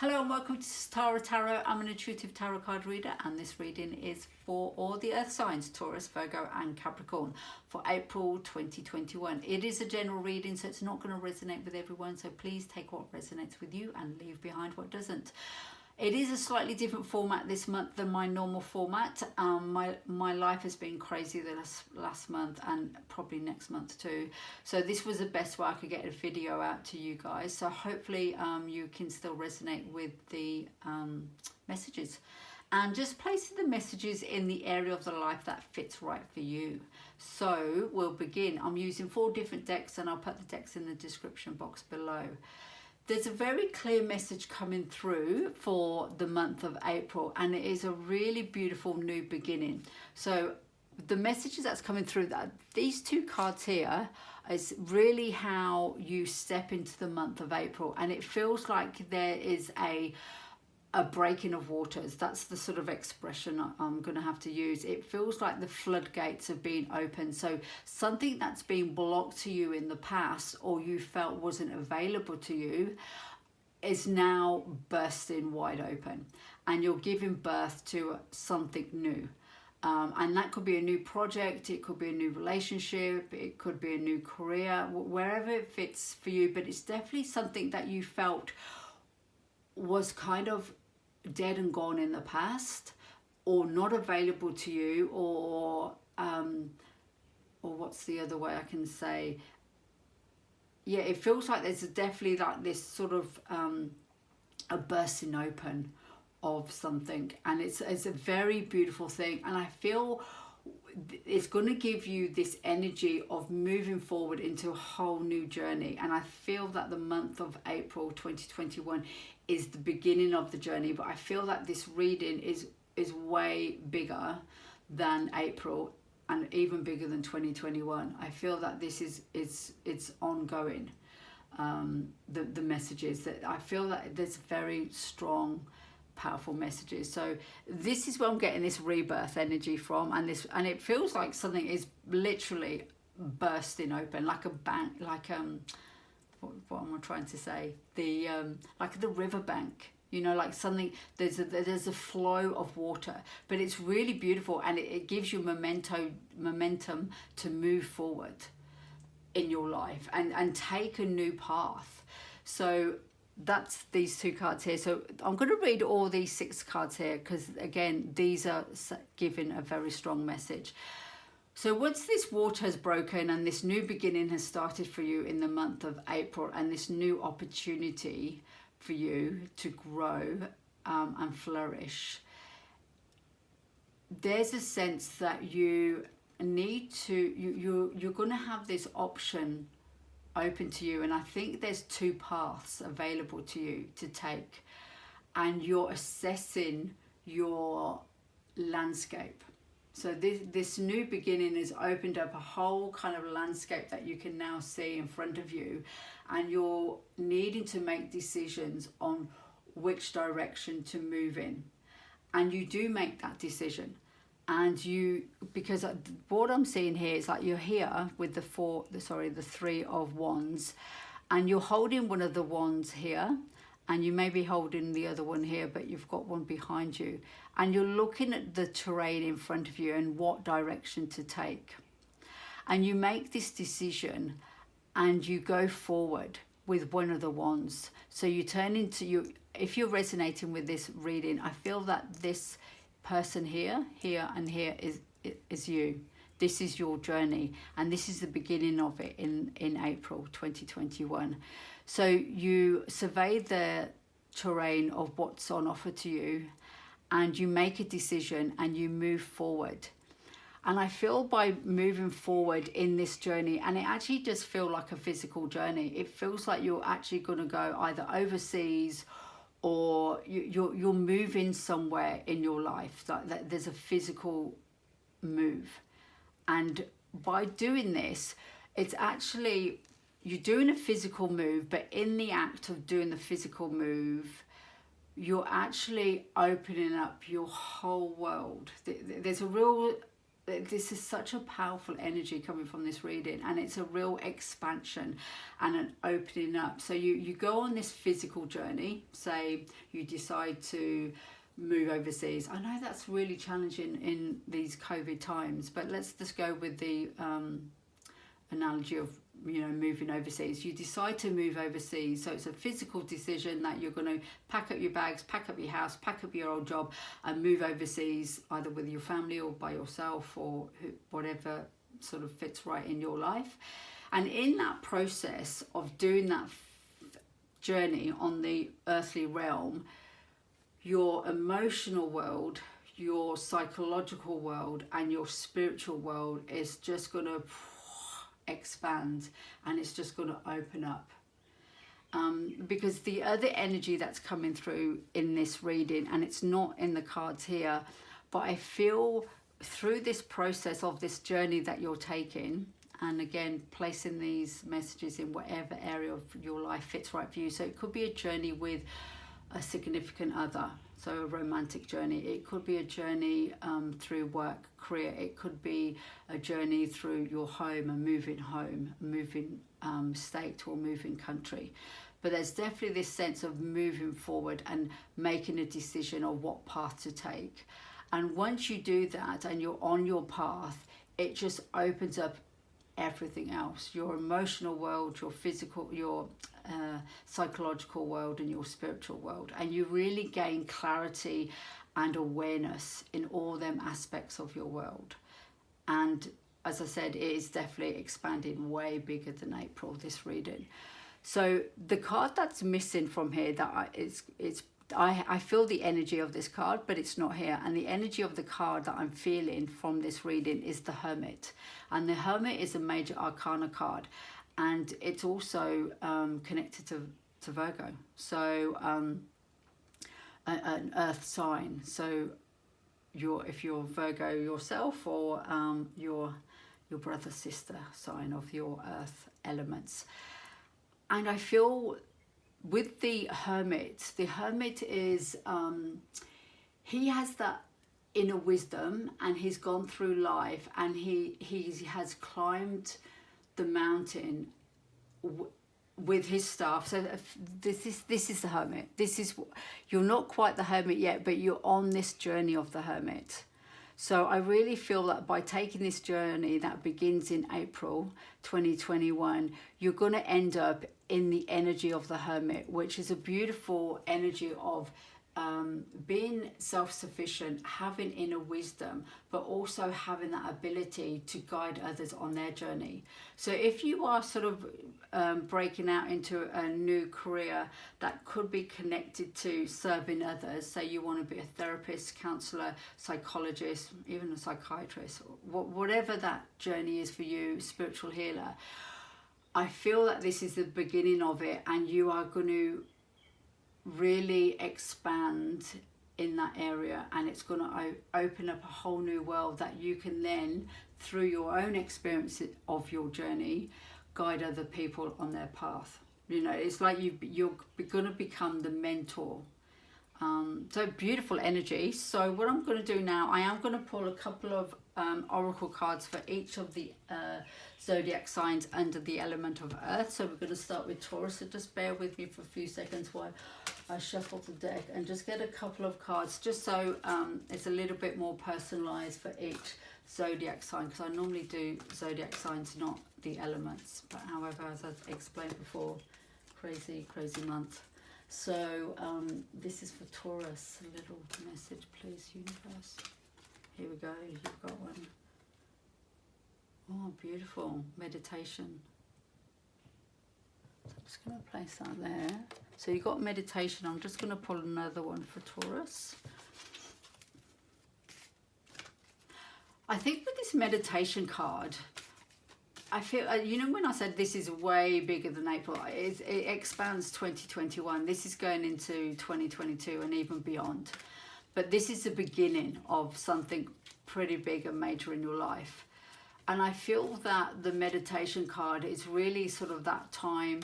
Hello and welcome to Sitaara Tarot. I'm an intuitive tarot card reader and this reading is for all the earth signs, Taurus, Virgo and Capricorn for April 2021. It is a general reading, so it's not going to resonate with everyone, so please take what resonates with you and leave behind what doesn't. It is a slightly different format this month than my normal format. My life has been crazy the last month and probably next month too. So this was the best way I could get a video out to you guys. So hopefully you can still resonate with the messages. And just placing the messages in the area of the life that fits right for you. So we'll begin. I'm using 4 different decks and I'll put the decks in the description box below. There's a very clear message coming through for the month of April, and it is a really beautiful new beginning. So the messages that's coming through, that these 2 cards here is really how you step into the month of April, and it feels like there is a breaking of waters. That's the sort of expression I'm going to have to use. It feels like the floodgates have been opened. So something that's been blocked to you in the past or you felt wasn't available to you is now bursting wide open, and you're giving birth to something new. And that could be a new project, it could be a new relationship, it could be a new career, wherever it fits for you. But it's definitely something that you felt was kind of dead and gone in the past, or not available to you, or what's the other way I can say? Yeah, it feels like there's definitely like this sort of a bursting open of something, and it's a very beautiful thing, and I feel it's going to give you this energy of moving forward into a whole new journey. And I feel that the month of April 2021 is the beginning of the journey, but I feel that this reading is way bigger than April and even bigger than 2021. I feel that this is it's ongoing. The messages that I feel that there's very strong, powerful messages. So this is where I'm getting this rebirth energy from, and it feels like something is literally bursting open, like a bank, like what am I trying to say? The like the riverbank, you know, like something, there's a flow of water, but it's really beautiful, and it gives you momentum to move forward in your life and take a new path. So that's these 2 cards here. So I'm going to read all these 6 cards here because again these are giving a very strong message. So once this water has broken and this new beginning has started for you in the month of April, and this new opportunity for you to grow and flourish, there's a sense that you need to, you're going to have this option open to you, and I think there's 2 paths available to you to take, and you're assessing your landscape. So this new beginning has opened up a whole kind of landscape that you can now see in front of you, and you're needing to make decisions on which direction to move in, and you do make that decision. And you, because what I'm seeing here is like you're here with the 3 of wands, and you're holding one of the wands here, and you may be holding the other one here, but you've got one behind you, and you're looking at the terrain in front of you and what direction to take, and you make this decision and you go forward with one of the wands. So you turn into you. If you're resonating with this reading, I feel that this person here and here is you. This is your journey, and this is the beginning of it in April 2021. So you survey the terrain of what's on offer to you, and you make a decision and you move forward. And I feel by moving forward in this journey, and it actually does feel like a physical journey, it feels like you're actually going to go either overseas or you're moving somewhere in your life, that there's a physical move. And by doing this, it's actually, you're doing a physical move, but in the act of doing the physical move, you're actually opening up your whole world. There's a real this is such a powerful energy coming from this reading, and it's a real expansion and an opening up. So you go on this physical journey. Say you decide to move overseas. I know that's really challenging in these COVID times, but let's just go with the analogy of, you know, moving overseas. You decide to move overseas, so it's a physical decision that you're going to pack up your bags, pack up your house, pack up your old job, and move overseas, either with your family or by yourself, or whatever sort of fits right in your life. And in that process of doing that journey on the earthly realm, your emotional world, your psychological world, and your spiritual world is just going to expand, and it's just going to open up, because the other energy that's coming through in this reading, and it's not in the cards here, but I feel through this process of this journey that you're taking, and again placing these messages in whatever area of your life fits right for you. So it could be a journey with a significant other, so a romantic journey. It could be a journey through work, career. It could be a journey through your home, moving state, or moving country. But there's definitely this sense of moving forward and making a decision of what path to take. And once you do that and you're on your path, it just opens up everything else, your emotional world, your physical, your psychological world, and your spiritual world, and you really gain clarity and awareness in all them aspects of your world. And as I said, it is definitely expanding way bigger than April, this reading. So the card that's missing from here, that I feel the energy of this card, but it's not here. And the energy of the card that I'm feeling from this reading is the Hermit. And the Hermit is a major arcana card. And it's also connected to Virgo. So an earth sign. So if you're Virgo yourself, or your brother, sister sign of your earth elements. And I feel with the Hermit is, he has that inner wisdom, and he's gone through life, and he has climbed the mountain with his staff. So this is the Hermit. You're not quite the Hermit yet, but you're on this journey of the Hermit. So I really feel that by taking this journey that begins in April 2021, you're going to end up in the energy of the Hermit, which is a beautiful energy of being self-sufficient, having inner wisdom, but also having that ability to guide others on their journey. So if you are sort of breaking out into a new career that could be connected to serving others, say you want to be a therapist, counsellor, psychologist, even a psychiatrist, whatever that journey is for you, spiritual healer, I feel that this is the beginning of it, and you are going to really expand in that area, and it's going to open up a whole new world that you can then, through your own experience of your journey, guide other people on their path. You know, it's like you're going to become the mentor. So beautiful energy. So what I'm going to do now, I am going to pull a couple of oracle cards for each of the zodiac signs under the element of earth. So we're going to start with Taurus. So just bear with me for a few seconds while I shuffle the deck and just get a couple of cards, just so it's a little bit more personalized for each zodiac sign, because I normally do zodiac signs, not the elements. But however, as I've explained before, crazy month. So this is for Taurus. A little message, please, universe. Here we go. You've got one. Oh, beautiful. Meditation. So I'm just going to place that there. So you've got meditation. I'm just going to pull another one for Taurus. I think with this meditation card, I feel, you know, when I said this is way bigger than April, it expands 2021. This is going into 2022 and even beyond. But this is the beginning of something pretty big and major in your life. And I feel that the meditation card is really sort of that time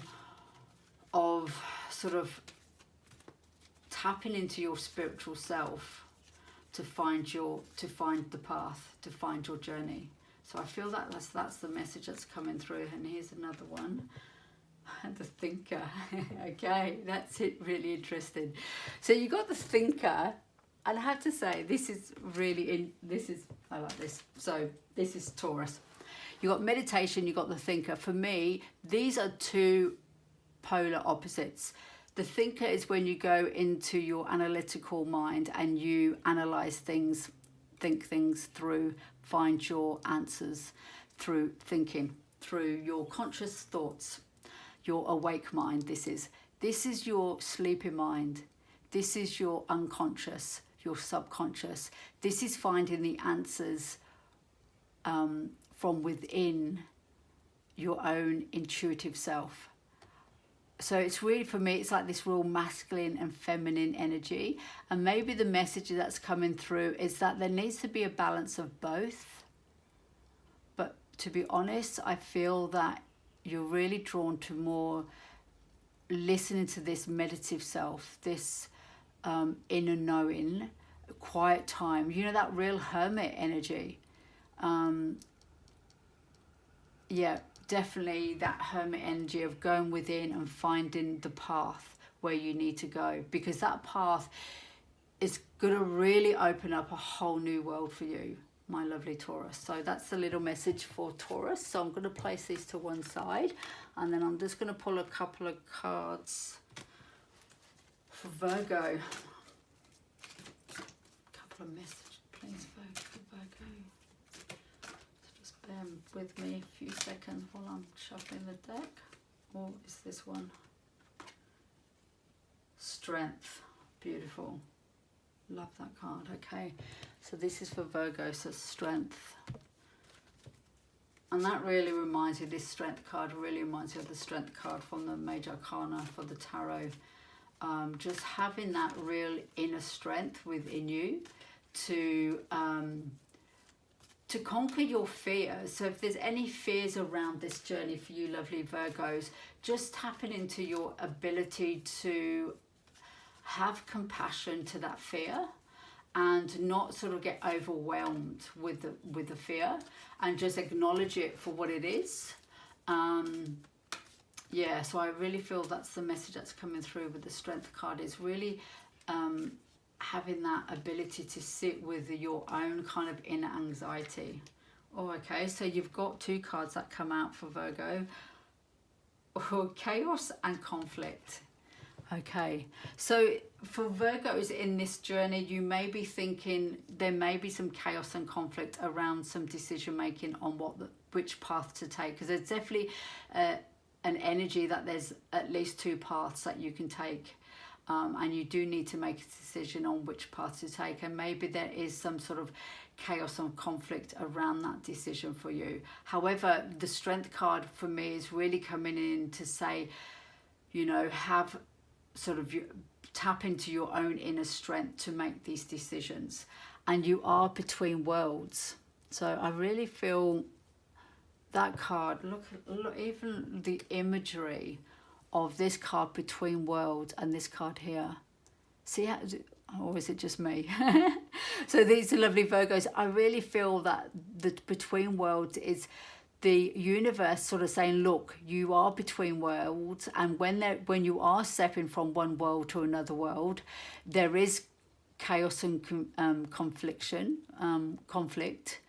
of sort of tapping into your spiritual self, to find the path, to find your journey. So I feel that that's the message that's coming through. And here's another one. The thinker. Okay, that's it, really interesting. So you got the thinker, and I have to say this is really I like this. So this is Taurus. You got meditation, you got the thinker. For me, these are two polar opposites. The thinker is when you go into your analytical mind and you analyze things, think things through, find your answers through thinking, through your conscious thoughts, your awake mind. This is your sleepy mind. This is your unconscious, your subconscious. This is finding the answers from within your own intuitive self. So it's really, for me, it's like this real masculine and feminine energy. And maybe the message that's coming through is that there needs to be a balance of both. But to be honest, I feel that you're really drawn to more listening to this meditative self, this inner knowing, quiet time. You know, that real hermit energy. Yeah, definitely that hermit energy of going within and finding the path where you need to go, because that path is going to really open up a whole new world for you, my lovely Taurus. So that's the little message for Taurus. So I'm going to place these to one side, and then I'm just going to pull a couple of cards for Virgo. A couple of messages, please, for Virgo. Bear with me a few seconds while I'm shuffling the deck. Or is this one? Strength. Beautiful. Love that card. Okay, so this is for Virgo, so strength. And that really reminds you, this strength card really reminds you of the strength card from the Major Arcana for the Tarot. Just having that real inner strength within you to conquer your fears. So if there's any fears around this journey for you lovely Virgos, just tapping into your ability to have compassion to that fear and not sort of get overwhelmed with the fear, and just acknowledge it for what it is. Yeah, so I really feel that's the message that's coming through with the strength card, is really having that ability to sit with your own kind of inner anxiety. Oh, okay, so you've got two cards that come out for Virgo. Oh, chaos and conflict. Okay, so for Virgos in this journey, you may be thinking there may be some chaos and conflict around some decision making on which path to take, because there's definitely an energy that there's at least two paths that you can take. And you do need to make a decision on which path to take, and maybe there is some sort of chaos and conflict around that decision for you. However, the strength card for me is really coming in to say, you know, have sort of tap into your own inner strength to make these decisions, and you are between worlds. So I really feel that card, look even the imagery of this card between worlds and this card here. See how, or is it just me? So these are lovely Virgos. I really feel that the between worlds is the universe sort of saying, look, you are between worlds, and when you are stepping from one world to another world, there is chaos and conflict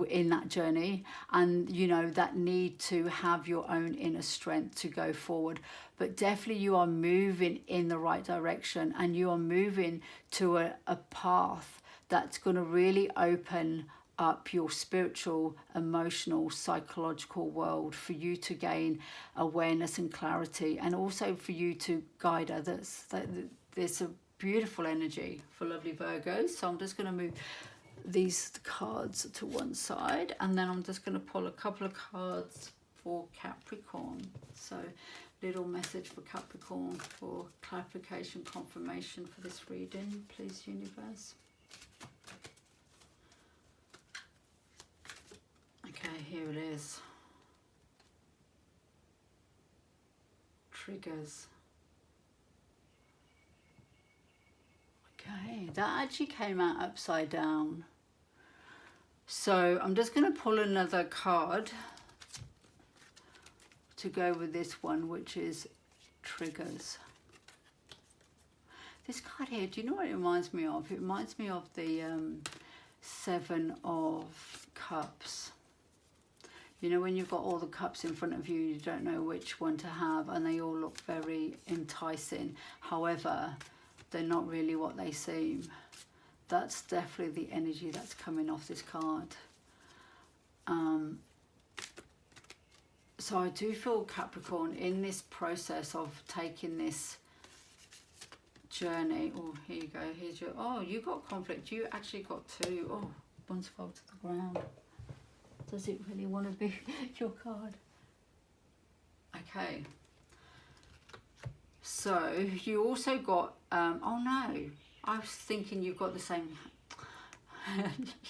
in that journey, and you know that need to have your own inner strength to go forward. But definitely you are moving in the right direction, and you are moving to a path that's going to really open up your spiritual, emotional, psychological world for you to gain awareness and clarity, and also for you to guide others. There's a beautiful energy for lovely Virgos. So I'm just going to move these cards to one side, and then I'm just going to pull a couple of cards for Capricorn. So little message for Capricorn for clarification, confirmation for this reading, please, universe. Okay, here it is. Triggers. Okay, that actually came out upside down. So I'm just going to pull another card to go with this one, which is triggers. This card here, do you know what it reminds me of? It reminds me of the Seven of Cups. You know, when you've got all the cups in front of you, you don't know which one to have, and they all look very enticing. However, they're not really what they seem. That's definitely the energy that's coming off this card. So I do feel, Capricorn, in this process of taking this journey. Oh, here you go. Here's your, oh, you got conflict. You actually got two. Oh, one's fell to the ground. Does it really want to be your card? Okay. So you also got, oh no, I was thinking you've got the same,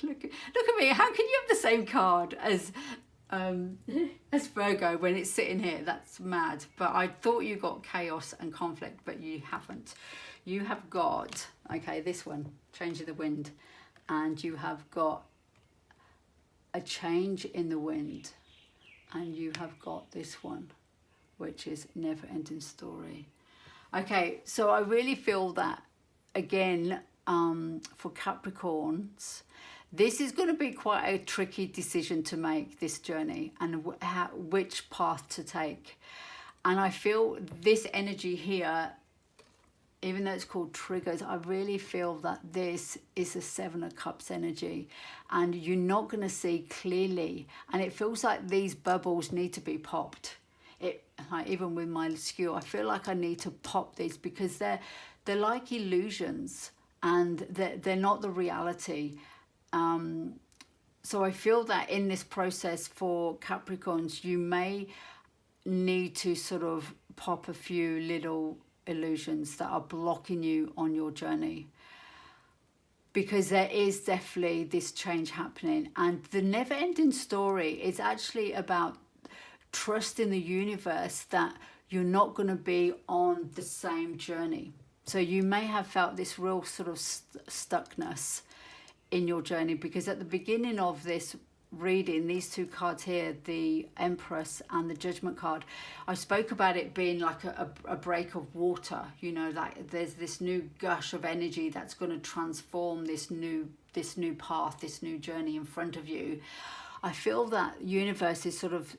look at me, how can you have the same card as Virgo when it's sitting here? That's mad. But I thought you got chaos and conflict, but you haven't. You have got, okay, this one, change of the wind, and you have got a change in the wind, and you have got this one, which is never ending story. Okay, so I really feel that, again, for Capricorns, this is going to be quite a tricky decision to make, this journey, and which path to take. And I feel this energy here, even though it's called triggers, I really feel that this is a Seven of Cups energy, and you're not going to see clearly. And it feels like these bubbles need to be popped. Like, even with my skew, I feel like I need to pop these, because they're like illusions, and they're not the reality. So I feel that in this process for Capricorns, you may need to sort of pop a few little illusions that are blocking you on your journey, because there is definitely this change happening. And the never-ending story is actually about trusting the universe that you're not going to be on the same journey. So you may have felt this real sort of stuckness in your journey, because at the beginning of this reading, these two cards here, the Empress and the Judgment card, I spoke about it being like a break of water. You know, like there's this new gush of energy that's going to transform this new path, this new journey in front of you. I feel that universe is sort of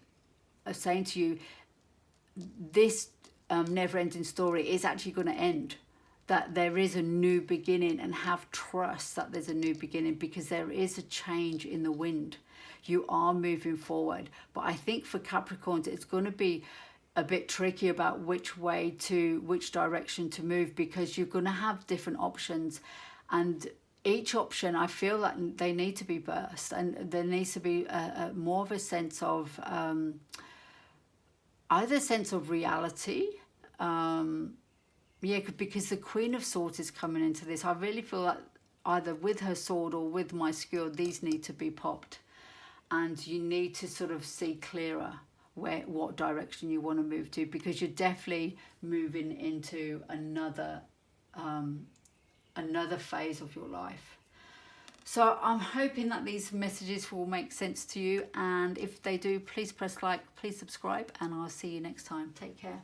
saying to you, this never-ending story is actually going to end, that there is a new beginning, and have trust that there's a new beginning, because there is a change in the wind. You are moving forward. But I think for Capricorns, it's going to be a bit tricky about which direction to move, because you're going to have different options, and each option, I feel that they need to be burst, and there needs to be more of a sense of either sense of reality, yeah, because the Queen of Swords is coming into this. I really feel like either with her sword or with my skewer, these need to be popped, and you need to sort of see clearer what direction you want to move to, because you're definitely moving into another phase of your life. So I'm hoping that these messages will make sense to you, and if they do, please press like, please subscribe, and I'll see you next time. Take care.